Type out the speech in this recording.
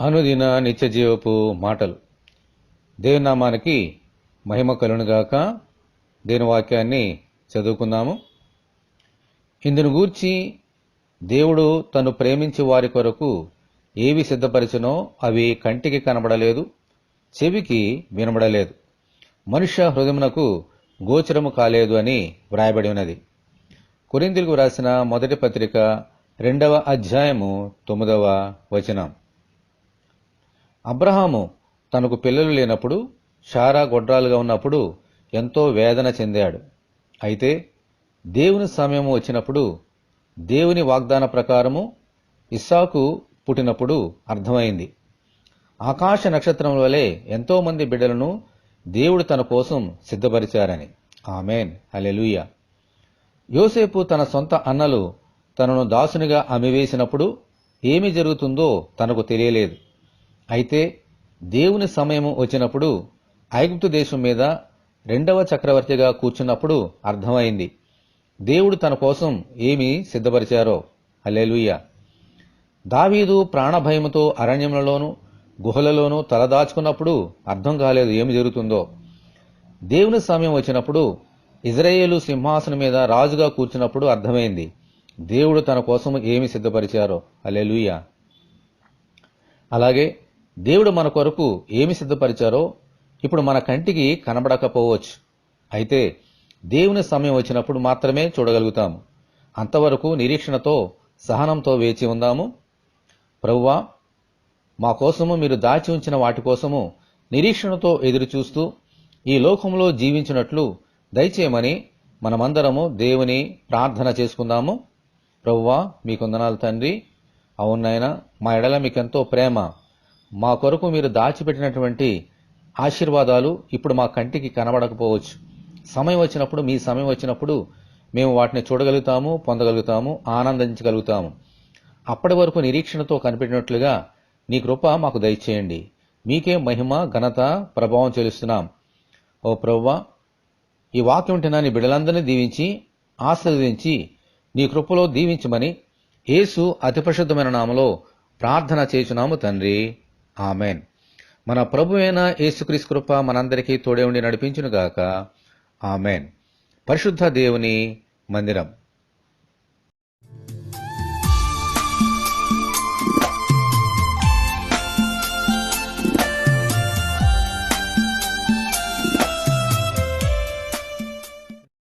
అనుదిన నిత్య జీవపు మాటలు. దేవుని నామానికి మహిమ కలుగునుగాక. దేవుని వాక్యాన్ని చదువుకుందాము. ఇందును గూర్చి దేవుడు తను ప్రేమించి వారి కొరకు ఏవి సిద్ధపరిచినో అవి కంటికి కనబడలేదు, చెవికి వినబడలేదు, మనుష్య హృదయమునకు గోచరము కాలేదు అని వ్రాయబడి ఉన్నది. కొరింథీయులకు రాసిన మొదటి పత్రిక 2వ అధ్యాయము 9వ వచనం. అబ్రహాము తనకు పిల్లలు లేనప్పుడు, శారా గొడ్రాలుగా ఉన్నప్పుడు ఎంతో వేదన చెందాడు. అయితే దేవుని సమయము వచ్చినప్పుడు, దేవుని వాగ్దాన ప్రకారము ఇస్సాకు పుట్టినప్పుడు అర్థమైంది. ఆకాశ నక్షత్రముల వలె ఎంతో మంది బిడ్డలను దేవుడు తన కోసం సిద్ధపరిచారని. ఆమేన్, హల్లెలూయా. యోసేపు తన సొంత అన్నలు తనను దాసునిగా అమ్మివేసినప్పుడు ఏమి జరుగుతుందో తనకు తెలియలేదు. అయితే దేవుని సమయము వచ్చినప్పుడు ఐగుప్తు దేశం మీద 2వ చక్రవర్తిగా కూర్చున్నప్పుడు అర్థమైంది దేవుడు తన కోసం ఏమి సిద్ధపరిచారో. హల్లెలూయా. దావీదు ప్రాణభయముతో అరణ్యములలోనూ గుహలలోనూ తలదాచుకున్నప్పుడు అర్థం కాలేదు ఏమి జరుగుతుందో. దేవుని సమయం వచ్చినప్పుడు ఇజ్రాయేలు సింహాసనం మీద రాజుగా కూర్చున్నప్పుడు అర్థమైంది దేవుడు తన కోసం ఏమి సిద్ధపరిచారో. హల్లెలూయా. అలాగే దేవుడు మన కొరకు ఏమి సిద్ధపరిచారో ఇప్పుడు మన కంటికి కనబడకపోవచ్చు. అయితే దేవుని సమయం వచ్చినప్పుడు మాత్రమే చూడగలుగుతాము. అంతవరకు నిరీక్షణతో, సహనంతో వేచి ఉందాము. ప్రభువా, మా కోసము మీరు దాచి ఉంచిన వాటి కోసము నిరీక్షణతో ఎదురుచూస్తూ ఈ లోకంలో జీవించినట్లు దయచేయమని మనమందరము దేవుని ప్రార్థన చేసుకుందాము. ప్రభువా, మీకు వందనాలు తండ్రి. అవునాయనా, మా ఎడల మీకెంతో ప్రేమ. మా కొరకు మీరు దాచిపెట్టినటువంటి ఆశీర్వాదాలు ఇప్పుడు మా కంటికి కనబడకపోవచ్చు. సమయం వచ్చినప్పుడు, మీ సమయం వచ్చినప్పుడు మేము వాటిని చూడగలుగుతాము, పొందగలుగుతాము, ఆనందించగలుగుతాము. అప్పటి వరకు నిరీక్షణతో కనిపెట్టినట్లుగా నీ కృప మాకు దయచేయండి. మీకే మహిమ, ఘనత, ప్రభావం చెల్లిస్తున్నాం. ఓ ప్రభువా, ఈ వాక్యం వింటున్న నీ బిడ్డలందరినీ దీవించి ఆశీర్వదించి నీ కృపలో దీవించమని యేసు అతి పరిశుద్ధమైన నామములో ప్రార్థన చేయుచున్నాము తండ్రి. ఆమెన్. మన ప్రభువైన యేసుక్రీస్తు కృప మనందరికీ తోడే ఉండి నడిపించునుగాక. ఆమెన్. పరిశుద్ధ దేవుని మందిరం.